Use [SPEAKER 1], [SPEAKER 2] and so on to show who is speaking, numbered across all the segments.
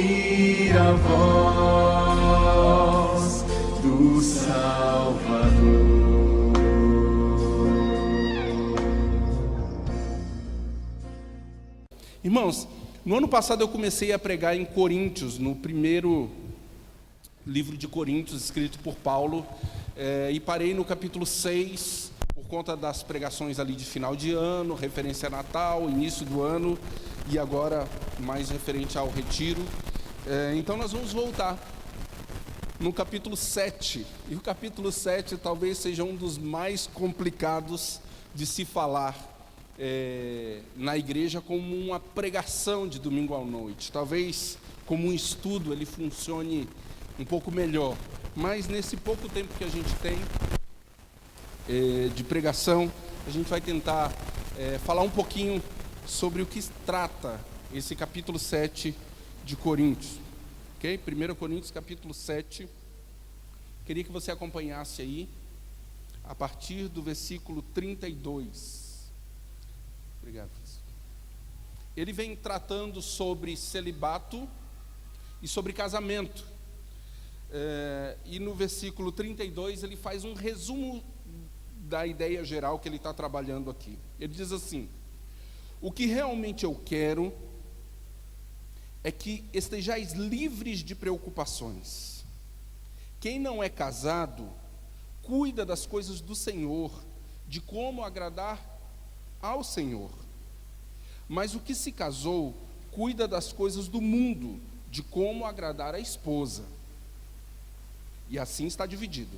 [SPEAKER 1] ouvir a voz do Salvador.
[SPEAKER 2] Irmãos, no ano passado eu comecei a pregar em Coríntios, no primeiro livro de Coríntios, escrito por Paulo, e parei no capítulo 6, por conta das pregações ali de final de ano, referência a Natal, início do ano, e agora mais referente ao retiro. Então nós vamos voltar no capítulo 7, e o capítulo 7 talvez seja um dos mais complicados de se falar na igreja como uma pregação de domingo à noite. Talvez como um estudo ele funcione um pouco melhor, mas nesse pouco tempo que a gente tem de pregação, a gente vai tentar falar um pouquinho sobre o que trata esse capítulo 7 de Coríntios, ok? 1 Coríntios capítulo 7, queria que você acompanhasse aí, a partir do versículo 32. Obrigado. Ele vem tratando sobre celibato e sobre casamento. E no versículo 32 ele faz um resumo da ideia geral que ele está trabalhando aqui. Ele diz assim: o que realmente eu quero é que estejais livres de preocupações. Quem não é casado, cuida das coisas do Senhor, de como agradar ao Senhor. Mas o que se casou, cuida das coisas do mundo, de como agradar a esposa. E assim está dividido.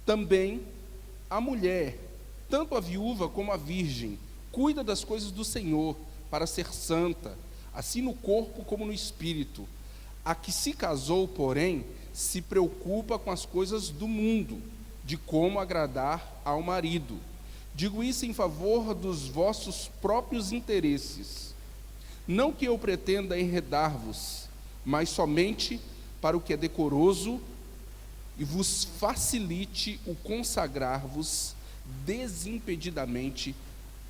[SPEAKER 2] Também a mulher, tanto a viúva como a virgem, cuida das coisas do Senhor, para ser santa, assim no corpo como no espírito. A que se casou, porém, se preocupa com as coisas do mundo, de como agradar ao marido. Digo isso em favor dos vossos próprios interesses. Não que eu pretenda enredar-vos, mas somente para o que é decoroso e vos facilite o consagrar-vos desimpedidamente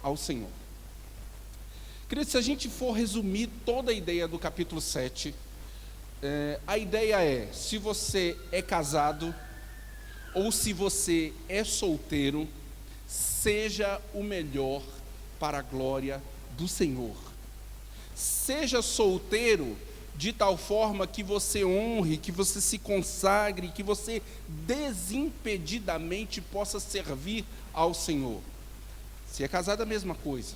[SPEAKER 2] ao Senhor. Querido, se a gente for resumir toda a ideia do capítulo 7, a ideia é: se você é casado ou se você é solteiro, seja o melhor para a glória do Senhor. Seja solteiro de tal forma que você honre, que você se consagre, que você desimpedidamente possa servir ao Senhor. Se é casado, a mesma coisa.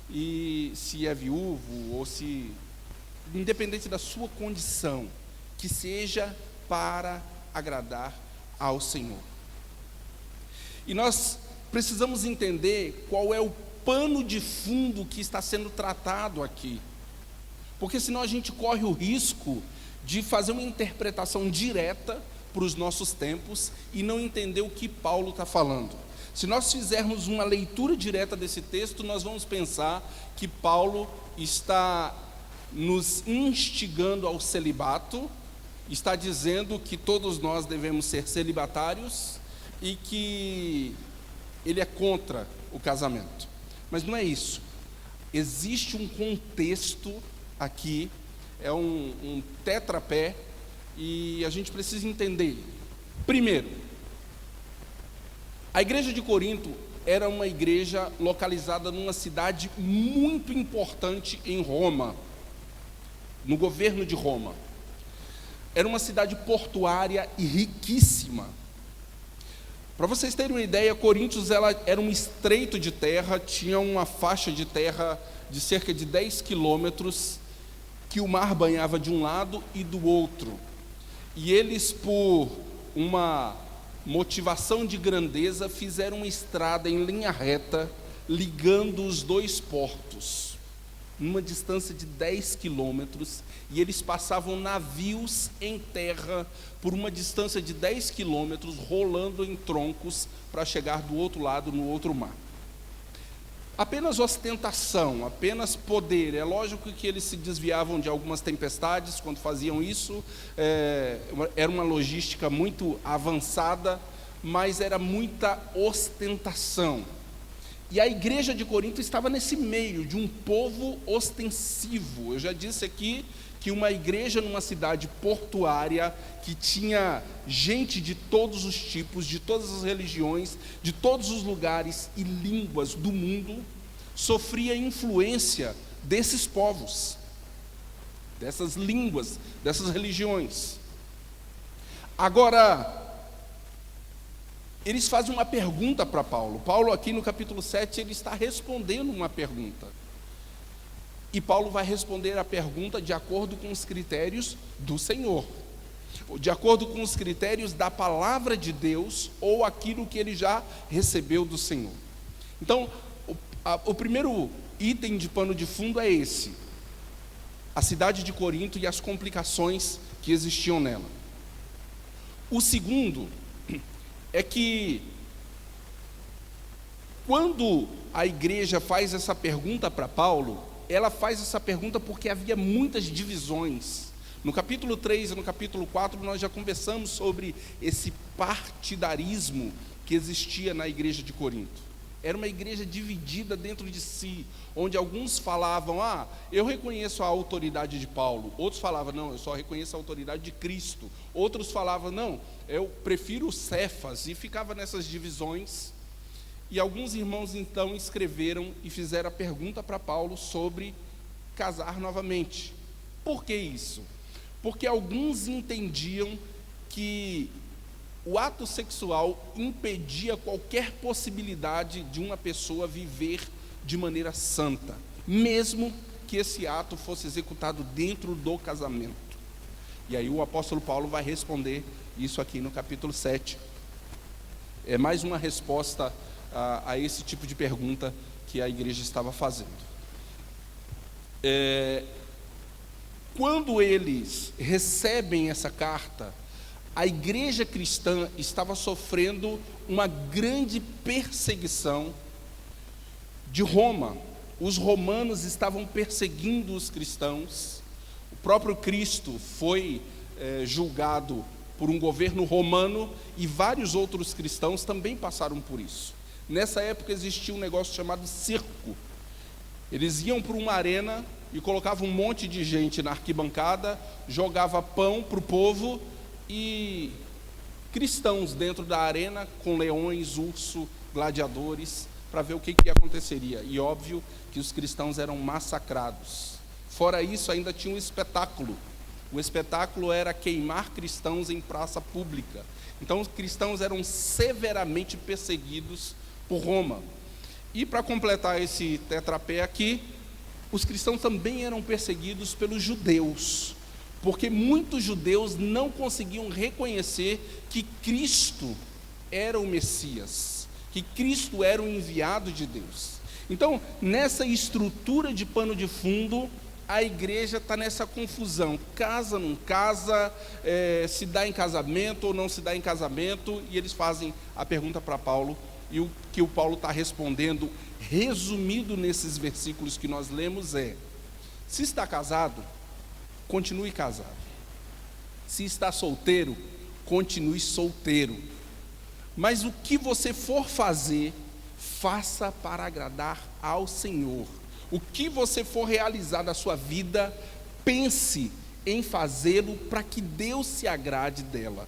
[SPEAKER 2] E se é viúvo, ou se, independente da sua condição, que seja para agradar ao Senhor. E nós precisamos entender qual é o pano de fundo que está sendo tratado aqui, porque senão a gente corre o risco de fazer uma interpretação direta para os nossos tempos e não entender o que Paulo está falando. Se nós fizermos uma leitura direta desse texto, nós vamos pensar que Paulo está nos instigando ao celibato, está dizendo que todos nós devemos ser celibatários e que ele é contra o casamento. Mas não é isso. Existe um contexto aqui, é um tetrapé, e a gente precisa entender. Primeiro, a igreja de Corinto era uma igreja localizada numa cidade muito importante em Roma, no governo de Roma. Era uma cidade portuária e riquíssima. Para vocês terem uma ideia, Coríntios era um estreito de terra, tinha uma faixa de terra de cerca de 10 quilômetros, que o mar banhava de um lado e do outro. E eles, por uma motivação de grandeza, fizeram uma estrada em linha reta, ligando os dois portos, numa distância de 10 quilômetros, e eles passavam navios em terra por uma distância de 10 quilômetros, rolando em troncos para chegar do outro lado, no outro mar. Apenas ostentação, apenas poder. É lógico que eles se desviavam de algumas tempestades quando faziam isso, era uma logística muito avançada, mas era muita ostentação. E a igreja de Corinto estava nesse meio de um povo ostensivo. Eu já disse aqui que uma igreja numa cidade portuária, que tinha gente de todos os tipos, de todas as religiões, de todos os lugares e línguas do mundo, sofria influência desses povos, dessas línguas, dessas religiões. Agora, eles fazem uma pergunta para Paulo. Paulo, aqui no capítulo 7, ele está respondendo uma pergunta. E Paulo vai responder a pergunta de acordo com os critérios do Senhor, de acordo com os critérios da palavra de Deus, ou aquilo que ele já recebeu do Senhor. Então, o primeiro item de pano de fundo é esse: a cidade de Corinto e as complicações que existiam nela. O segundo é que, quando a igreja faz essa pergunta para Paulo, ela faz essa pergunta porque havia muitas divisões. No capítulo 3 e no capítulo 4 nós já conversamos sobre esse partidarismo que existia na igreja de Corinto. Era uma igreja dividida dentro de si, onde alguns falavam: eu reconheço a autoridade de Paulo. Outros falavam: não, eu só reconheço a autoridade de Cristo. Outros falavam: não, eu prefiro Cefas. E ficava nessas divisões. E alguns irmãos então escreveram e fizeram a pergunta para Paulo sobre casar novamente. Por que isso? Porque alguns entendiam que o ato sexual impedia qualquer possibilidade de uma pessoa viver de maneira santa, mesmo que esse ato fosse executado dentro do casamento. E aí o apóstolo Paulo vai responder isso aqui no capítulo 7. É mais uma resposta a esse tipo de pergunta que a igreja estava fazendo. Quando eles recebem essa carta, a igreja cristã estava sofrendo uma grande perseguição de Roma. Os romanos estavam perseguindo os cristãos. O próprio Cristo foi julgado por um governo romano, e vários outros cristãos também passaram por isso. Nessa época existia um negócio chamado circo. Eles iam para uma arena e colocavam um monte de gente na arquibancada, jogava pão para o povo, e cristãos dentro da arena com leões, urso, gladiadores, para ver o que aconteceria. E óbvio que os cristãos eram massacrados. Fora isso, ainda tinha um espetáculo. O espetáculo era queimar cristãos em praça pública. Então os cristãos eram severamente perseguidos por Roma. E para completar esse tetrapé aqui, os cristãos também eram perseguidos pelos judeus, porque muitos judeus não conseguiam reconhecer que Cristo era o Messias, que Cristo era o enviado de Deus. Então, nessa estrutura de pano de fundo, a igreja está nessa confusão: casa, não casa, se dá em casamento ou não se dá em casamento. E eles fazem a pergunta para Paulo, e o que o Paulo está respondendo, resumido nesses versículos que nós lemos, é: se está casado, continue casado. Se está solteiro, continue solteiro. Mas o que você for fazer, faça para agradar ao Senhor. O que você for realizar da sua vida, pense em fazê-lo para que Deus se agrade dela.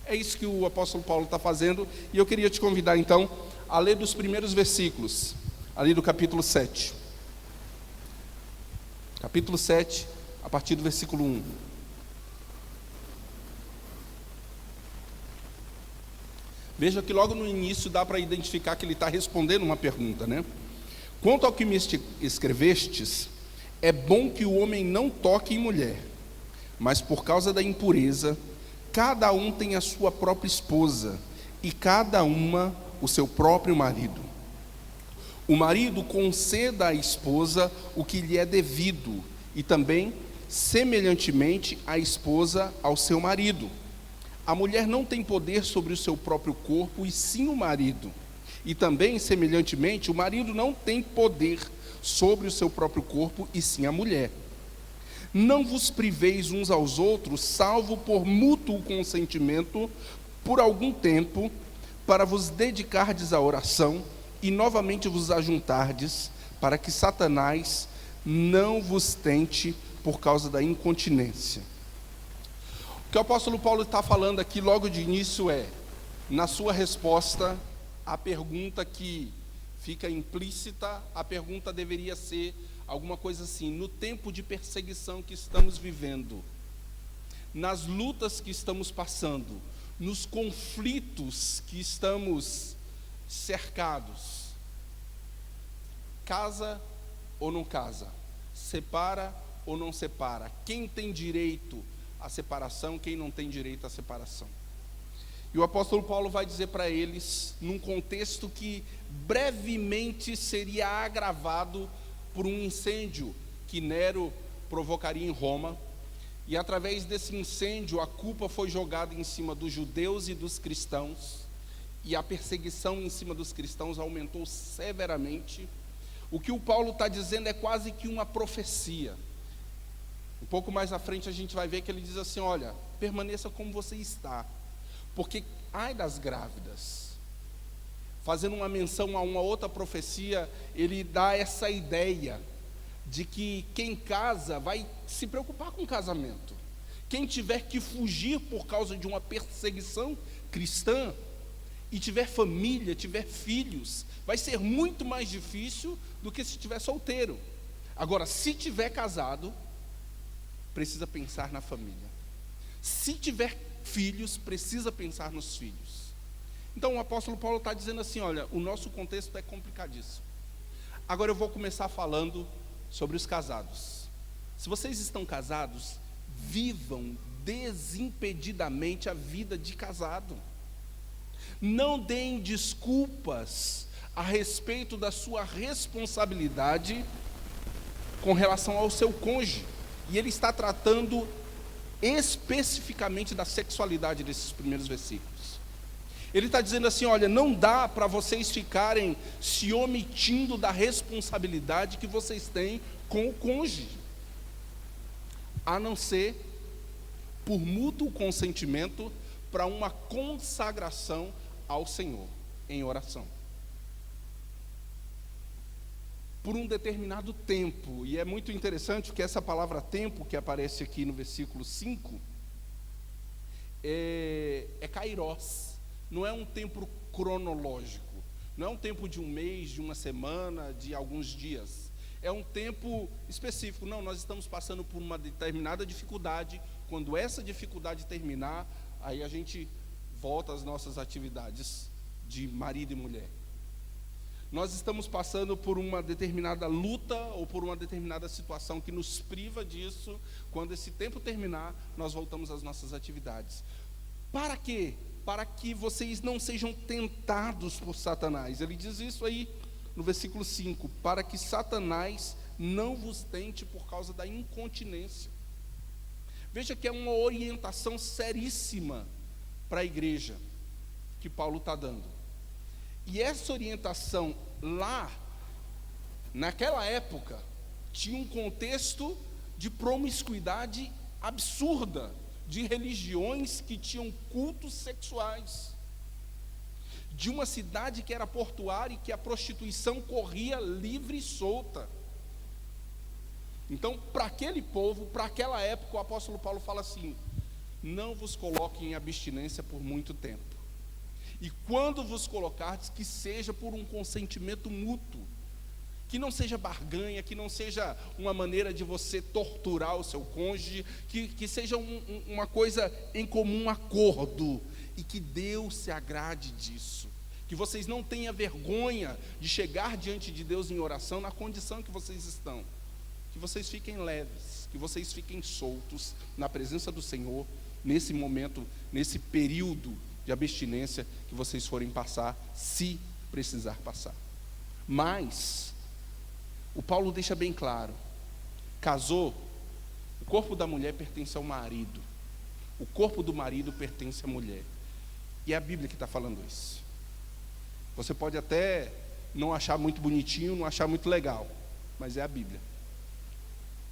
[SPEAKER 2] É isso que o apóstolo Paulo está fazendo, e eu queria te convidar então a ler dos primeiros versículos, ali do capítulo 7. Capítulo 7, a partir do versículo 1. Veja que logo no início dá para identificar que ele está respondendo uma pergunta, né? Quanto ao que me escrevestes, é bom que o homem não toque em mulher, mas por causa da impureza, cada um tem a sua própria esposa, e cada uma o seu próprio marido. O marido conceda à esposa o que lhe é devido, e também, semelhantemente, a esposa ao seu marido. A mulher não tem poder sobre o seu próprio corpo, e sim o marido. E também, semelhantemente, o marido não tem poder sobre o seu próprio corpo, e sim a mulher. Não vos priveis uns aos outros, salvo por mútuo consentimento, por algum tempo, para vos dedicardes à oração, e novamente vos ajuntardes, para que Satanás não vos tente por causa da incontinência. O que o apóstolo Paulo está falando aqui logo de início é, na sua resposta, a pergunta que fica implícita, a pergunta deveria ser alguma coisa assim: no tempo de perseguição que estamos vivendo, nas lutas que estamos passando, nos conflitos que estamos cercados, casa ou não casa? Separa ou não separa? Quem tem direito à separação, quem não tem direito à separação? E o apóstolo Paulo vai dizer para eles, num contexto que brevemente seria agravado por um incêndio que Nero provocaria em Roma, e através desse incêndio a culpa foi jogada em cima dos judeus e dos cristãos, e a perseguição em cima dos cristãos aumentou severamente. O que o Paulo está dizendo é quase que uma profecia. Um pouco mais à frente a gente vai ver que ele diz assim: olha, permaneça como você está, porque ai das grávidas. Fazendo uma menção a uma outra profecia, ele dá essa ideia de que quem casa vai se preocupar com o casamento. Quem tiver que fugir por causa de uma perseguição cristã, e tiver família, tiver filhos, vai ser muito mais difícil do que se tiver solteiro. Agora, se tiver casado, precisa pensar na família. Se tiver filhos, precisa pensar nos filhos. Então o apóstolo Paulo está dizendo assim: olha, o nosso contexto é complicadíssimo. Agora eu vou começar falando sobre os casados. Se vocês estão casados, vivam desimpedidamente a vida de casado. Não deem desculpas a respeito da sua responsabilidade com relação ao seu cônjuge. E ele está tratando especificamente da sexualidade desses primeiros versículos. Ele está dizendo assim: olha, não dá para vocês ficarem se omitindo da responsabilidade que vocês têm com o cônjuge, a não ser por mútuo consentimento para uma consagração ao Senhor em oração. Por um determinado tempo, e é muito interessante que essa palavra tempo, que aparece aqui no versículo 5, é kairos, não é um tempo cronológico, não é um tempo de um mês, de uma semana, de alguns dias, é um tempo específico. Não, nós estamos passando por uma determinada dificuldade, quando essa dificuldade terminar, aí a gente volta às nossas atividades de marido e mulher. Nós estamos passando por uma determinada luta ou por uma determinada situação que nos priva disso. Quando esse tempo terminar, nós voltamos às nossas atividades. Para quê? Para que vocês não sejam tentados por Satanás. Ele diz isso aí no versículo 5: para que Satanás não vos tente por causa da incontinência. Veja que é uma orientação seríssima para a igreja que Paulo está dando. E essa orientação lá, naquela época, tinha um contexto de promiscuidade absurda, de religiões que tinham cultos sexuais, de uma cidade que era portuária e que a prostituição corria livre e solta. Então, para aquele povo, para aquela época, o apóstolo Paulo fala assim: não vos coloquem em abstinência por muito tempo. E quando vos colocardes, que seja por um consentimento mútuo, que não seja barganha, que não seja uma maneira de você torturar o seu cônjuge, que seja uma coisa em comum acordo, e que Deus se agrade disso, que vocês não tenham vergonha de chegar diante de Deus em oração na condição que vocês estão, que vocês fiquem leves, que vocês fiquem soltos na presença do Senhor, nesse momento, nesse período de abstinência que vocês forem passar, se precisar passar. Mas o Paulo deixa bem claro: casou, o corpo da mulher pertence ao marido, o corpo do marido pertence à mulher, e é a Bíblia que está falando isso. Você pode até não achar muito bonitinho, não achar muito legal, mas é a Bíblia,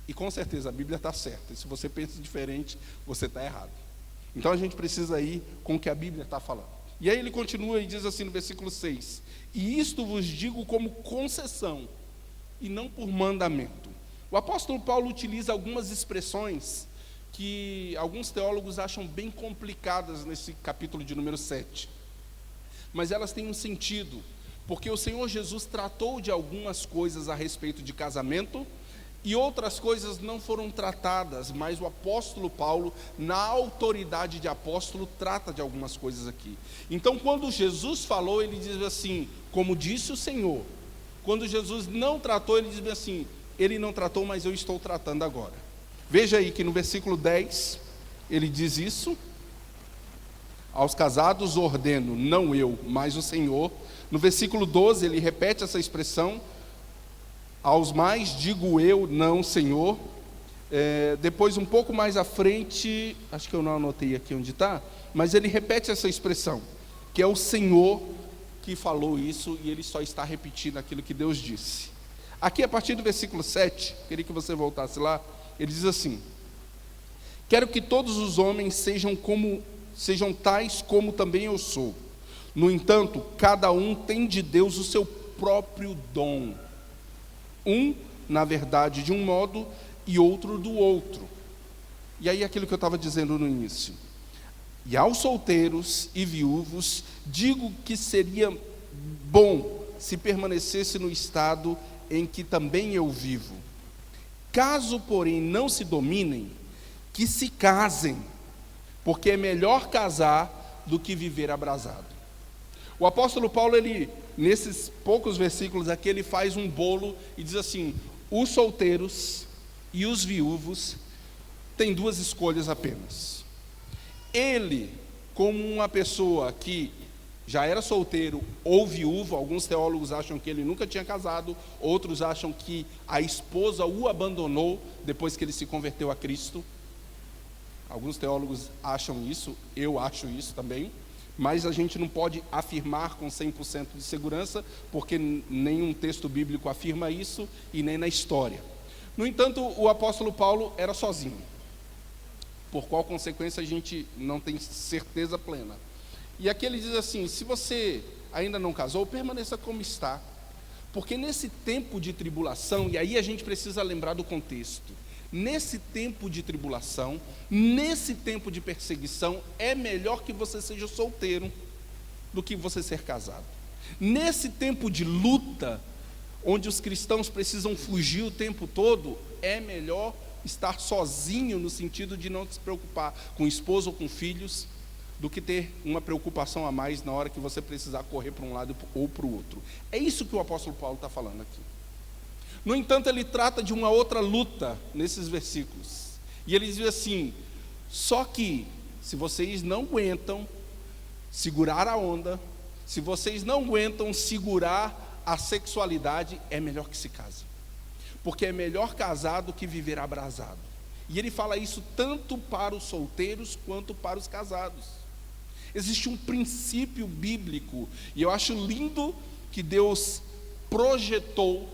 [SPEAKER 2] e com certeza a Bíblia está certa, e se você pensa diferente, você está errado. Então a gente precisa ir com o que a Bíblia está falando. E aí ele continua e diz assim no versículo 6: e isto vos digo como concessão, e não por mandamento. O apóstolo Paulo utiliza algumas expressões que alguns teólogos acham bem complicadas nesse capítulo de número 7. Mas elas têm um sentido, porque o Senhor Jesus tratou de algumas coisas a respeito de casamento, e outras coisas não foram tratadas, mas o apóstolo Paulo, na autoridade de apóstolo, trata de algumas coisas aqui. Então, quando Jesus falou, ele diz assim, como disse o Senhor. Quando Jesus não tratou, ele diz assim, ele não tratou, mas eu estou tratando agora. Veja aí que no versículo 10, ele diz isso: aos casados ordeno, não eu, mas o Senhor. No versículo 12, ele repete essa expressão: aos mais digo eu, não Senhor. Depois, um pouco mais à frente, acho que eu não anotei aqui onde está, mas ele repete essa expressão, que é o Senhor que falou isso, e ele só está repetindo aquilo que Deus disse. Aqui, a partir do versículo 7, queria que você voltasse lá, ele diz assim: quero que todos os homens sejam tais como também eu sou. No entanto, cada um tem de Deus o seu próprio dom. Um, na verdade, de um modo, e outro do outro. E aí aquilo que eu estava dizendo no início. E aos solteiros e viúvos, digo que seria bom se permanecesse no estado em que também eu vivo. Caso, porém, não se dominem, que se casem, porque é melhor casar do que viver abrasado. O apóstolo Paulo, nesses poucos versículos aqui, ele faz um bolo e diz assim: os solteiros e os viúvos têm duas escolhas apenas. Ele, como uma pessoa que já era solteiro ou viúvo, alguns teólogos acham que ele nunca tinha casado, outros acham que a esposa o abandonou depois que ele se converteu a Cristo. Alguns teólogos acham isso, eu acho isso também, mas a gente não pode afirmar com 100% de segurança, porque nenhum texto bíblico afirma isso e nem na história. No entanto, o apóstolo Paulo era sozinho, por qual consequência a gente não tem certeza plena. E aqui ele diz assim: se você ainda não casou, permaneça como está, porque nesse tempo de tribulação, e aí a gente precisa lembrar do contexto, nesse tempo de tribulação, nesse tempo de perseguição, é melhor que você seja solteiro do que você ser casado. Nesse tempo de luta, onde os cristãos precisam fugir o tempo todo, é melhor estar sozinho, no sentido de não se preocupar com esposa ou com filhos, do que ter uma preocupação a mais na hora que você precisar correr para um lado ou para o outro. É isso que o apóstolo Paulo está falando aqui. No entanto, ele trata de uma outra luta nesses versículos. E ele diz assim: só que, se vocês não aguentam segurar a onda, se vocês não aguentam segurar a sexualidade, é melhor que se casem. Porque é melhor casar do que viver abrasado. E ele fala isso tanto para os solteiros quanto para os casados. Existe um princípio bíblico, e eu acho lindo que Deus projetou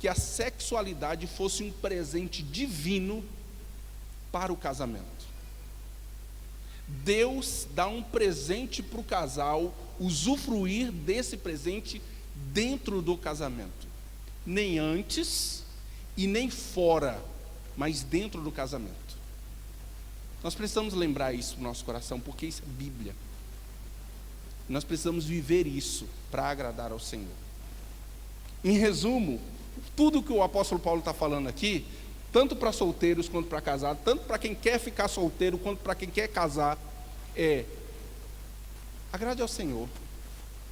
[SPEAKER 2] que a sexualidade fosse um presente divino para o casamento. Deus dá um presente para o casal usufruir desse presente dentro do casamento. Nem antes e nem fora, mas dentro do casamento. Nós precisamos lembrar isso no nosso coração, porque isso é Bíblia. Nós precisamos viver isso para agradar ao Senhor. Em resumo, tudo que o apóstolo Paulo está falando aqui, tanto para solteiros quanto para casados, tanto para quem quer ficar solteiro quanto para quem quer casar, agrade ao Senhor.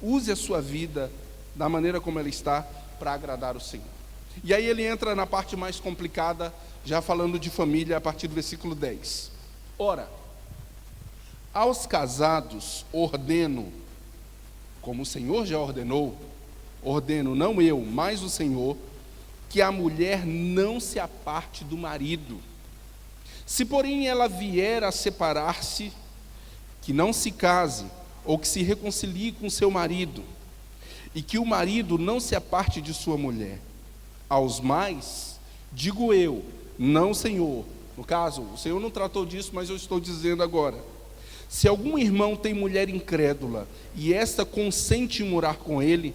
[SPEAKER 2] Use a sua vida da maneira como ela está para agradar o Senhor. E aí ele entra na parte mais complicada, já falando de família, a partir do versículo 10. Ora, aos casados ordeno, como o Senhor já ordenou, ordeno não eu, mas o Senhor, que a mulher não se aparte do marido. Se porém ela vier a separar-se, que não se case, ou que se reconcilie com seu marido, e que o marido não se aparte de sua mulher. Aos mais, digo eu, não Senhor. No caso, o Senhor não tratou disso, mas eu estou dizendo agora. Se algum irmão tem mulher incrédula, e esta consente em morar com ele,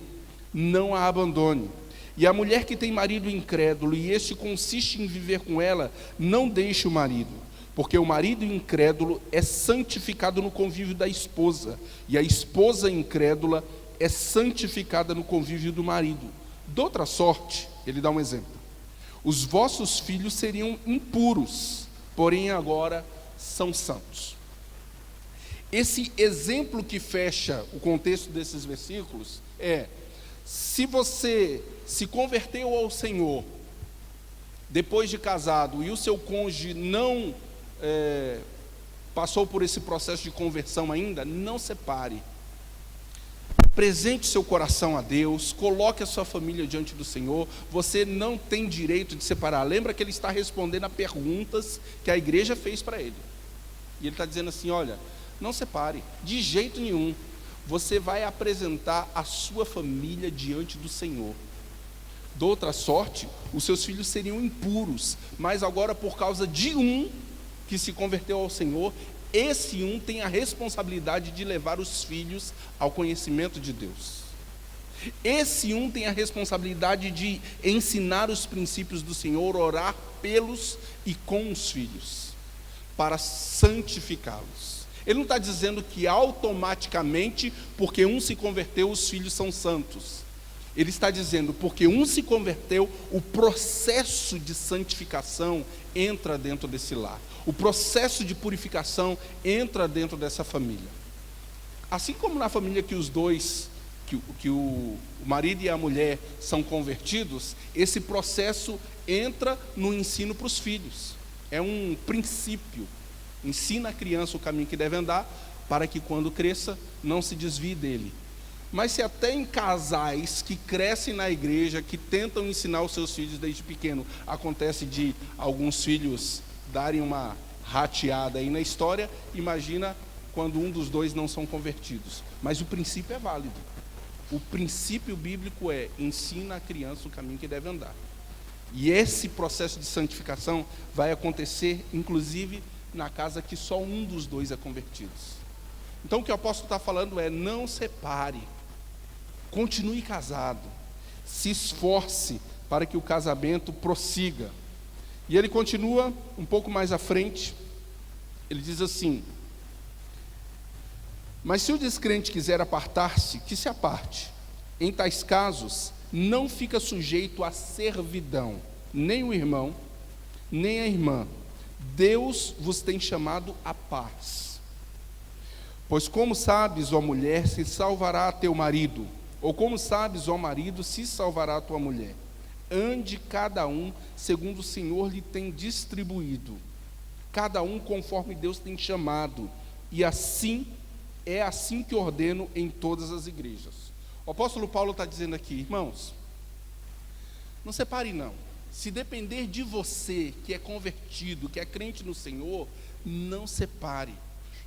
[SPEAKER 2] não a abandone. E a mulher que tem marido incrédulo, e este consiste em viver com ela, não deixe o marido, porque o marido incrédulo é santificado no convívio da esposa, e a esposa incrédula é santificada no convívio do marido. De outra sorte, ele dá um exemplo: os vossos filhos seriam impuros, porém agora são santos. Esse exemplo que fecha o contexto desses versículos é: se você se converteu ao Senhor depois de casado e o seu cônjuge não passou por esse processo de conversão ainda, não separe. Apresente seu coração a Deus, coloque a sua família diante do Senhor. Você não tem direito de separar. Lembra que ele está respondendo a perguntas que a igreja fez para ele. E ele está dizendo assim: olha, não separe, de jeito nenhum. Você vai apresentar a sua família diante do Senhor. De outra sorte, os seus filhos seriam impuros, mas agora, por causa de um que se converteu ao Senhor, esse um tem a responsabilidade de levar os filhos ao conhecimento de Deus. Esse um tem a responsabilidade de ensinar os princípios do Senhor, orar pelos e com os filhos, para santificá-los. Ele não está dizendo que automaticamente, porque um se converteu, os filhos são santos. Ele está dizendo, porque um se converteu, o processo de santificação entra dentro desse lar. O processo de purificação entra dentro dessa família. Assim como na família que os dois, que o marido e a mulher são convertidos, esse processo entra no ensino para os filhos. É um princípio. Ensina a criança o caminho que deve andar, para que quando cresça, não se desvie dele. Mas se até em casais que crescem na igreja, que tentam ensinar os seus filhos desde pequeno, acontece de alguns filhos darem uma rateada aí na história, imagina quando um dos dois não são convertidos. Mas o princípio é válido. O princípio bíblico é: ensina a criança o caminho que deve andar. E esse processo de santificação vai acontecer, inclusive, na casa que só um dos dois é convertido. Então o que o apóstolo está falando é: não separe. Continue casado, se esforce para que o casamento prossiga. E ele continua um pouco mais à frente, ele diz assim: mas se o descrente quiser apartar-se, que se aparte. Em tais casos, não fica sujeito à servidão, nem o irmão, nem a irmã. Deus vos tem chamado à paz. Pois como sabes, ó mulher, se salvará teu marido, ou como sabes, ó marido, se salvará tua mulher. Ande cada um segundo o Senhor lhe tem distribuído, cada um conforme Deus tem chamado, e assim é assim que ordeno em todas as igrejas. O apóstolo Paulo está dizendo aqui: irmãos, não separe não. Se depender de você, que é convertido, que é crente no Senhor, não separe.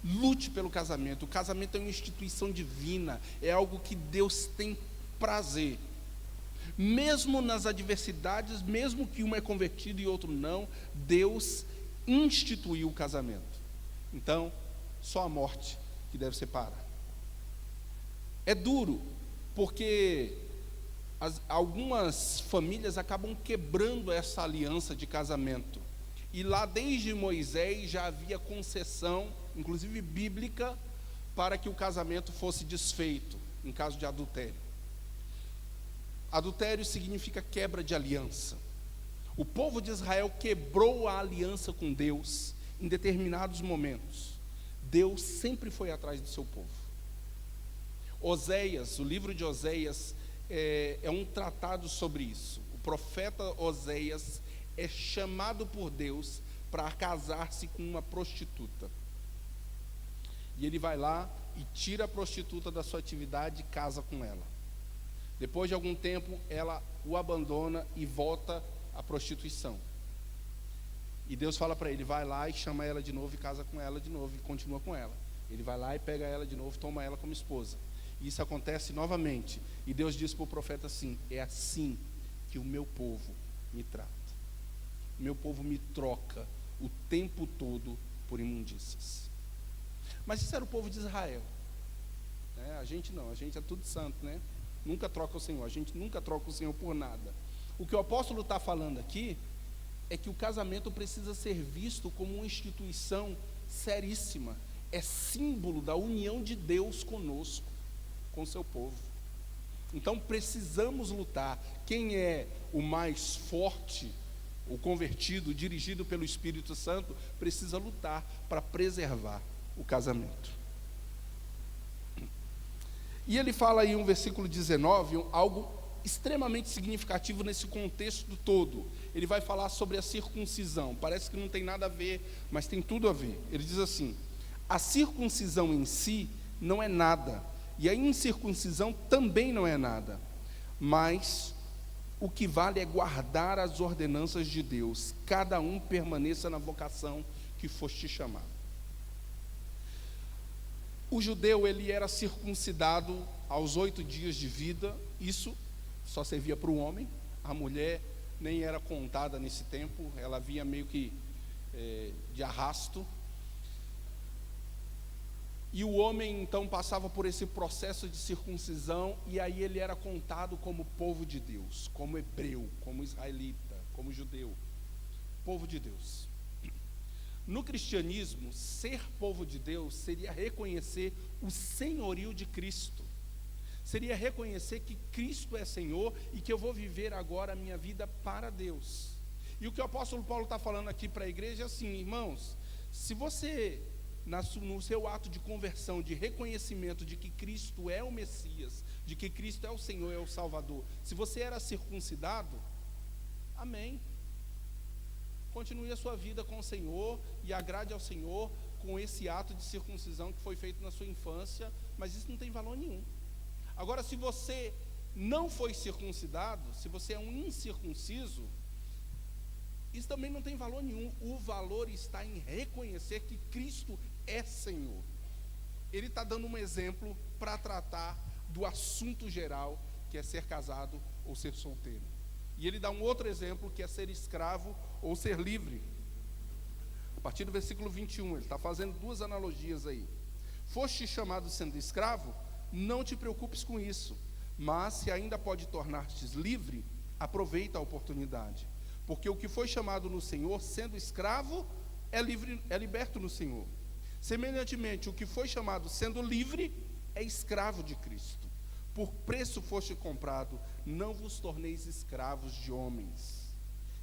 [SPEAKER 2] Lute pelo casamento. O casamento é uma instituição divina, é algo que Deus tem prazer. Mesmo nas adversidades, mesmo que um é convertido e outro não, Deus instituiu o casamento. Então, só a morte que deve separar. É duro, porque algumas famílias acabam quebrando essa aliança de casamento. E lá desde Moisés já havia concessão, inclusive bíblica, para que o casamento fosse desfeito em caso de adultério. Adultério significa quebra de aliança. O povo de Israel quebrou a aliança com Deus em determinados momentos. Deus sempre foi atrás do seu povo. Oséias, o livro de Oséias é um tratado sobre isso. O profeta Oséias é chamado por Deus para casar-se com uma prostituta. E ele vai lá e tira a prostituta da sua atividade e casa com ela. Depois de algum tempo, ela o abandona e volta à prostituição. E Deus fala para ele: vai lá e chama ela de novo e casa com ela de novo e continua com ela. Ele vai lá e pega ela de novo, toma ela como esposa. E isso acontece novamente. E Deus diz para o profeta assim: é assim que o meu povo me trata. O meu povo me troca o tempo todo por imundícias. Mas isso era o povo de Israel. A gente não, a gente é tudo santo, né? Nunca troca o Senhor. A gente nunca troca o Senhor por nada. O que o apóstolo está falando aqui é que o casamento precisa ser visto como uma instituição seríssima. É símbolo da união de Deus conosco, com o seu povo. Então precisamos lutar. Quem é o mais forte, o convertido, dirigido pelo Espírito Santo, precisa lutar para preservar o casamento. E ele fala aí no versículo 19, algo extremamente significativo nesse contexto todo. Ele vai falar sobre a circuncisão. Parece que não tem nada a ver, mas tem tudo a ver. Ele diz assim: a circuncisão em si não é nada, e a incircuncisão também não é nada, mas o que vale é guardar as ordenanças de Deus. Cada um permaneça na vocação que foste chamado. O judeu, ele era circuncidado aos 8 dias de vida. Isso só servia para o homem. A mulher nem era contada nesse tempo. Ela vinha meio que de arrasto. E o homem, então, passava por esse processo de circuncisão. E aí ele era contado como povo de Deus, como hebreu, como israelita, como judeu. Povo de Deus. No cristianismo, ser povo de Deus seria reconhecer o senhorio de Cristo. Seria reconhecer que Cristo é Senhor e que eu vou viver agora a minha vida para Deus. E o que o apóstolo Paulo está falando aqui para a igreja é assim: irmãos, se você, no seu ato de conversão, de reconhecimento de que Cristo é o Messias, de que Cristo é o Senhor, é o Salvador, se você era circuncidado, amém. Continue a sua vida com o Senhor e agrade ao Senhor com esse ato de circuncisão que foi feito na sua infância, mas isso não tem valor nenhum. Agora, se você não foi circuncidado, se você é um incircunciso, isso também não tem valor nenhum. O valor está em reconhecer que Cristo é Senhor. Ele está dando um exemplo para tratar do assunto geral, que é ser casado ou ser solteiro. E ele dá um outro exemplo, que é ser escravo ou ser livre. A partir do versículo 21, ele está fazendo duas analogias aí. Foste chamado sendo escravo, não te preocupes com isso, mas se ainda pode tornar-te livre, aproveita a oportunidade. Porque o que foi chamado no Senhor, sendo escravo, é liberto no Senhor. Semelhantemente, o que foi chamado sendo livre, é escravo de Cristo. Por preço foste comprado, não vos torneis escravos de homens.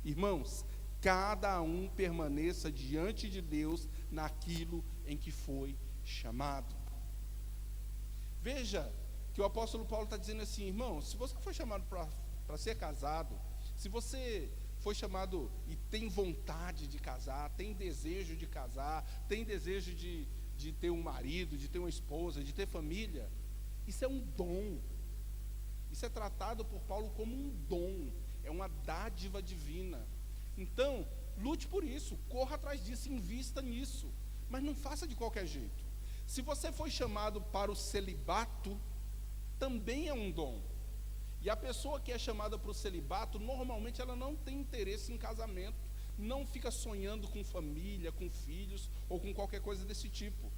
[SPEAKER 2] Irmãos, cada um permaneça diante de Deus naquilo em que foi chamado. Veja que o apóstolo Paulo está dizendo assim: irmão, se você foi chamado para ser casado, se você foi chamado e tem vontade de casar, tem desejo de casar, tem desejo de ter um marido, de ter uma esposa, de ter família, isso é um dom. Isso é tratado por Paulo como um dom, é uma dádiva divina. Então, lute por isso, corra atrás disso, invista nisso, mas não faça de qualquer jeito. Se você foi chamado para o celibato, também é um dom. E a pessoa que é chamada para o celibato, normalmente ela não tem interesse em casamento, não fica sonhando com família, com filhos, ou com qualquer coisa desse tipo.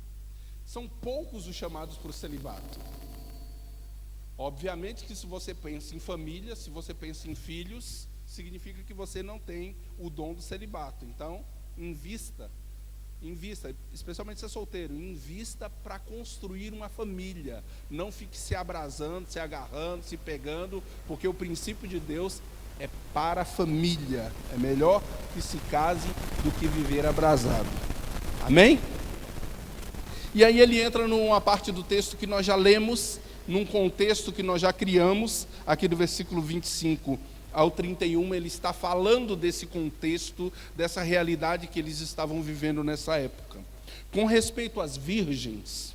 [SPEAKER 2] São poucos os chamados para o celibato. Obviamente que se você pensa em família, se você pensa em filhos, significa que você não tem o dom do celibato. Então, invista, especialmente se é solteiro, invista para construir uma família. Não fique se abrasando, se agarrando, se pegando, porque o princípio de Deus é para a família. É melhor que se case do que viver abrasado. Amém? E aí ele entra numa parte do texto que nós já lemos, num contexto que nós já criamos, aqui do versículo 25 ao 31, ele está falando desse contexto, dessa realidade que eles estavam vivendo nessa época. Com respeito às virgens,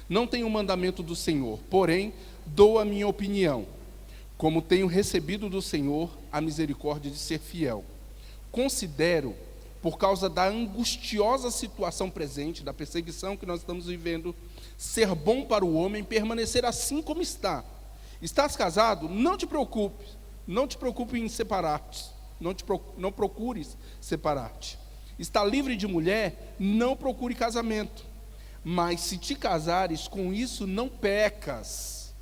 [SPEAKER 2] não tenho mandamento do Senhor, porém, dou a minha opinião, como tenho recebido do Senhor a misericórdia de ser fiel. Considero, por causa da angustiosa situação presente, da perseguição que nós estamos vivendo, ser bom para o homem permanecer assim como está. Estás casado? Não te preocupes em separar-te, não procures separar-te. Está livre de mulher? Não procure casamento. Mas se te casares, com isso não pecas.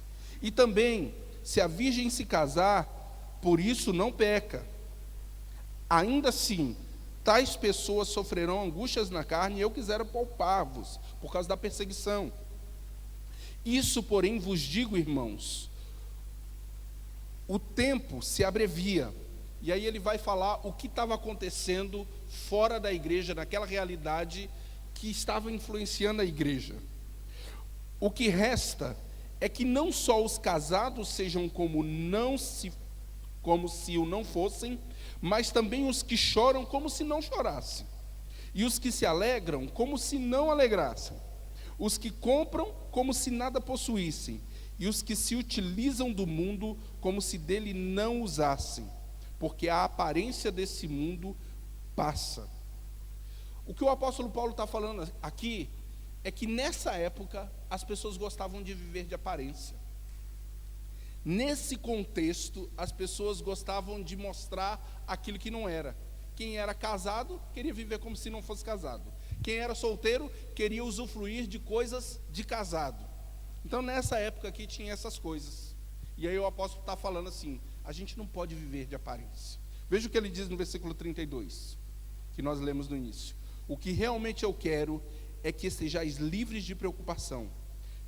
[SPEAKER 2] E também, se a virgem se casar, por isso não peca. Ainda assim, tais pessoas sofrerão angústias na carne, e eu quisera poupar-vos, por causa da perseguição. Isso, porém, vos digo, irmãos, o tempo se abrevia. E aí ele vai falar o que estava acontecendo fora da igreja, naquela realidade que estava influenciando a igreja. O que resta é que não só os casados sejam como se o não fossem, mas também os que choram como se não chorassem, e os que se alegram como se não alegrassem, os que compram como se nada possuíssem, e os que se utilizam do mundo como se dele não usassem, porque a aparência desse mundo passa. O que o apóstolo Paulo está falando aqui é que nessa época as pessoas gostavam de viver de aparência. Nesse contexto, as pessoas gostavam de mostrar aquilo que não era. Quem era casado queria viver como se não fosse casado. Quem era solteiro queria usufruir de coisas de casado. Então nessa época aqui tinha essas coisas. E aí o apóstolo está falando assim: a gente não pode viver de aparência. Veja o que ele diz no versículo 32, que nós lemos no início. O que realmente eu quero é que estejais livres de preocupação.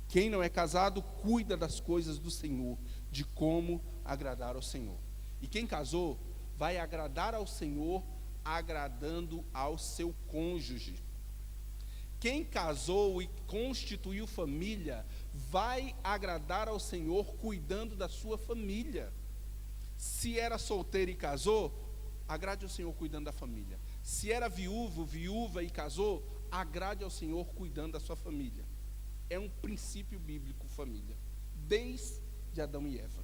[SPEAKER 2] Quem não é casado, cuida das coisas do Senhor, de como agradar ao Senhor. E quem casou, vai agradar ao Senhor, agradando ao seu cônjuge. Quem casou e constituiu família, vai agradar ao Senhor, cuidando da sua família. Se era solteiro e casou, agrade ao Senhor cuidando da família. Se era viúva e casou, agrade ao Senhor cuidando da sua família. É um princípio bíblico, família, desde Adão e Eva.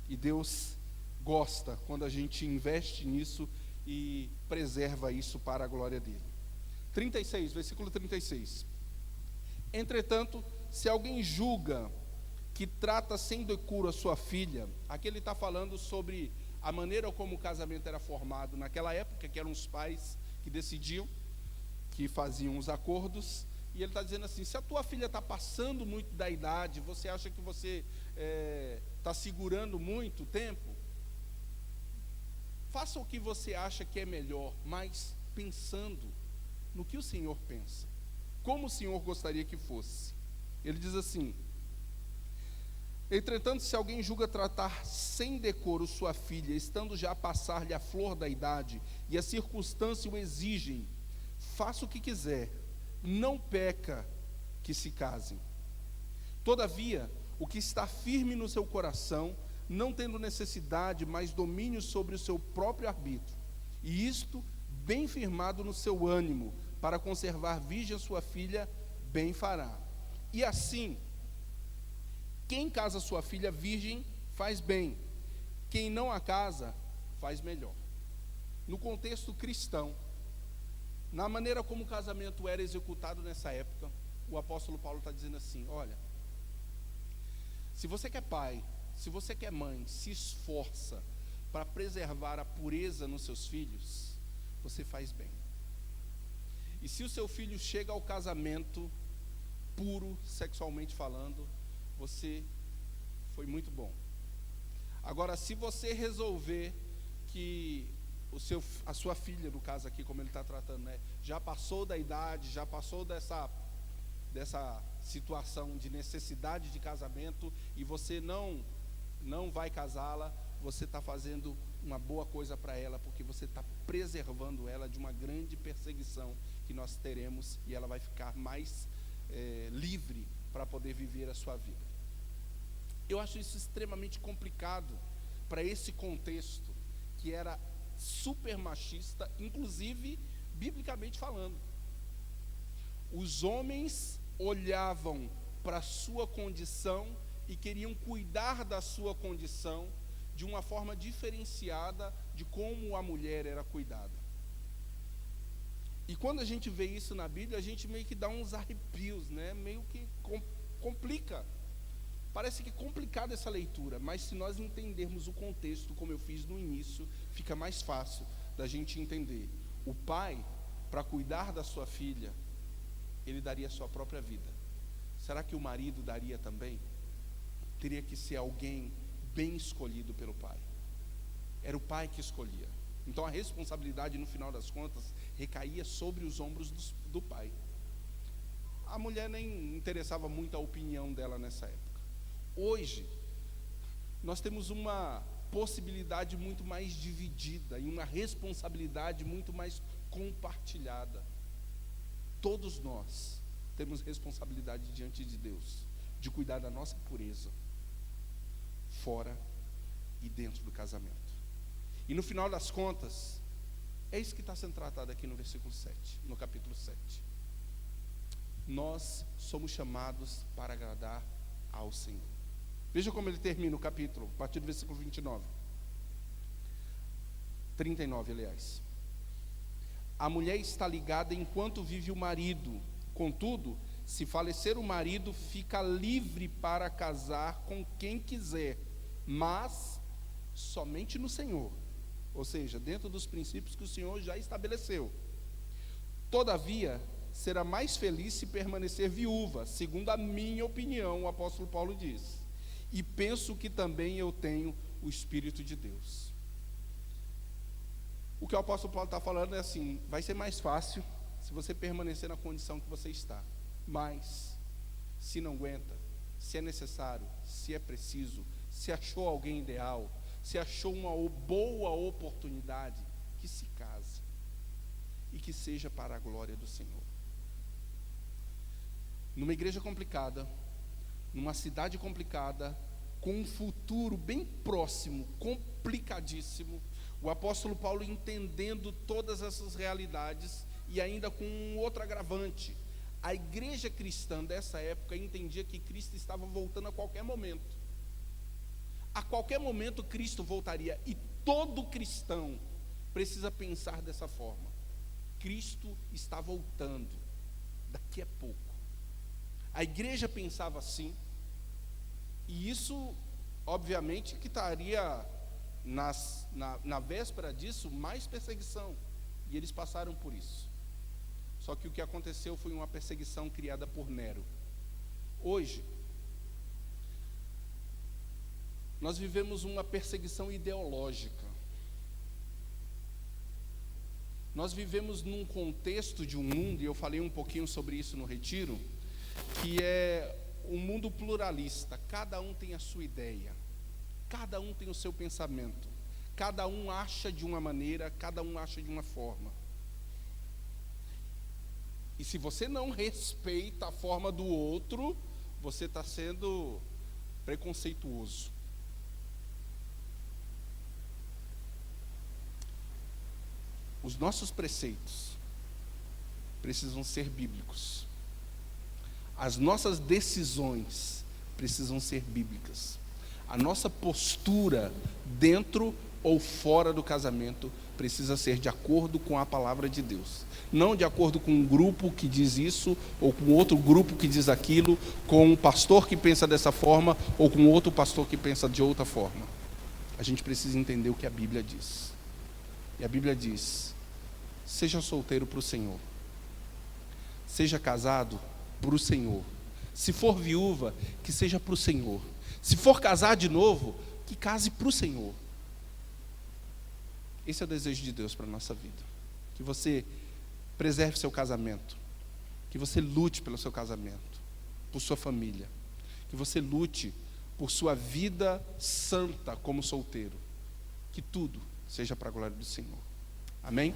[SPEAKER 2] E Deus gosta quando a gente investe nisso e preserva isso para a glória dele. 36, versículo 36. Entretanto, se alguém julga que trata sem decoro a sua filha, aqui ele está falando sobre a maneira como o casamento era formado naquela época, que eram os pais que decidiam, que faziam os acordos. E ele está dizendo assim: se a tua filha está passando muito da idade, você acha que você está segurando muito tempo, faça o que você acha que é melhor, mas pensando no que o Senhor pensa, como o Senhor gostaria que fosse. Ele diz assim: entretanto, se alguém julga tratar sem decoro sua filha, estando já a passar-lhe a flor da idade, e a circunstância o exigem, faça o que quiser, não peca que se casem. Todavia, o que está firme no seu coração, não tendo necessidade, mas domínio sobre o seu próprio arbítrio, e isto bem firmado no seu ânimo, para conservar virgem a sua filha, bem fará. E assim, quem casa sua filha virgem, faz bem. Quem não a casa, faz melhor. No contexto cristão, na maneira como o casamento era executado nessa época, o apóstolo Paulo está dizendo assim: olha, se você que é pai, se você que é mãe, se esforça para preservar a pureza nos seus filhos, você faz bem. E se o seu filho chega ao casamento puro, sexualmente falando, você foi muito bom. Agora, se você resolver que a sua filha, no caso aqui, como ele está tratando, né, já passou da idade, já passou dessa situação de necessidade de casamento, e você não vai casá-la, você está fazendo uma boa coisa para ela, porque você está preservando ela de uma grande perseguição que nós teremos, e ela vai ficar mais livre para poder viver a sua vida. Eu acho isso extremamente complicado para esse contexto que era super machista, inclusive biblicamente falando. Os homens olhavam para a sua condição e queriam cuidar da sua condição de uma forma diferenciada de como a mulher era cuidada. E quando a gente vê isso na Bíblia, a gente meio que dá uns arrepios, né? Meio que complica. Parece que é complicada essa leitura, mas se nós entendermos o contexto, como eu fiz no início, fica mais fácil da gente entender. O pai, para cuidar da sua filha, ele daria a sua própria vida. Será que o marido daria também? teria que ser alguém bem escolhido pelo pai. Era o pai que escolhia. Então a responsabilidade, no final das contas, recaía sobre os ombros do pai. A mulher nem interessava muito a opinião dela nessa época. Hoje, nós temos uma possibilidade muito mais dividida e uma responsabilidade muito mais compartilhada. Todos nós temos responsabilidade diante de Deus, de cuidar da nossa pureza, fora e dentro do casamento. E no final das contas, é isso que está sendo tratado aqui no versículo 7, no capítulo 7. Nós somos chamados para agradar ao Senhor. Veja como ele termina o capítulo, a partir do versículo 39, aliás. A mulher está ligada enquanto vive o marido. Contudo, se falecer o marido, fica livre para casar com quem quiser, mas somente no Senhor. Ou seja, dentro dos princípios que o Senhor já estabeleceu. Todavia, será mais feliz se permanecer viúva, segundo a minha opinião, o apóstolo Paulo diz. E penso que também eu tenho o Espírito de Deus. O que o apóstolo Paulo está falando é assim: vai ser mais fácil se você permanecer na condição que você está. Mas, se não aguenta, se é necessário, se é preciso, se achou alguém ideal, se achou uma boa oportunidade, que se case. E que seja para a glória do Senhor. Numa igreja complicada, numa cidade complicada, com um futuro bem próximo, complicadíssimo, o apóstolo Paulo entendendo todas essas realidades e ainda com um outro agravante. A igreja cristã dessa época entendia que Cristo estava voltando a qualquer momento. A qualquer momento Cristo voltaria, e todo cristão precisa pensar dessa forma. Cristo está voltando daqui a pouco. A igreja pensava assim, e isso, obviamente, que estaria na véspera disso, mais perseguição, e eles passaram por isso. Só que o que aconteceu foi uma perseguição criada por Nero. Hoje, nós vivemos uma perseguição ideológica. Nós vivemos num contexto de um mundo, e eu falei um pouquinho sobre isso no retiro, que é um mundo pluralista. Cada um tem a sua ideia, cada um tem o seu pensamento, cada um acha de uma maneira, cada um acha de uma forma. E se você não respeita a forma do outro, você está sendo preconceituoso. Os nossos preceitos precisam ser bíblicos. As nossas decisões precisam ser bíblicas. A nossa postura dentro ou fora do casamento precisa ser de acordo com a palavra de Deus. Não de acordo com um grupo que diz isso, ou com outro grupo que diz aquilo, com um pastor que pensa dessa forma, ou com outro pastor que pensa de outra forma. A gente precisa entender o que a Bíblia diz. E a Bíblia diz: seja solteiro para o Senhor, seja casado para o Senhor. Se for viúva, que seja para o Senhor. Se for casar de novo, que case para o Senhor. Esse é o desejo de Deus para a nossa vida. Que você preserve seu casamento, que você lute pelo seu casamento, por sua família, que você lute por sua vida santa como solteiro. Que tudo seja para a glória do Senhor. Amém?